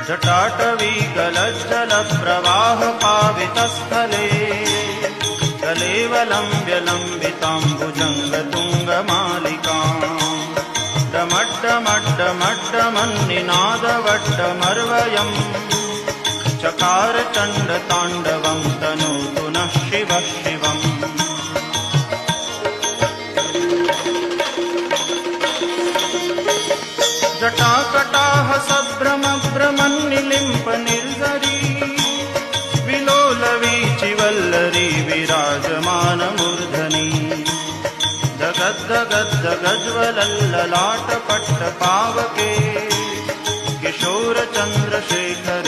जटाटवी गलज्जलप्रवाह पावितस्थले कलेवलम्ब्यलम्बिताम्बुजङ्गतुङ्गमालिकाम् डमड्डमड्डमड्डमन्निनादवड्डमर्वयम् चकार चण्डताण्डवं तनोतु नः शिवः शिवम्। जटाकटाह सभ्रमभ्रमन्निलिम्प निर्झरी विलोलवीचिवल्लरी विराजमानमूर्धनि जगद्दगद्दगज्ज्वलल्ललाटपट्टपावके किशोरचन्द्रशेखर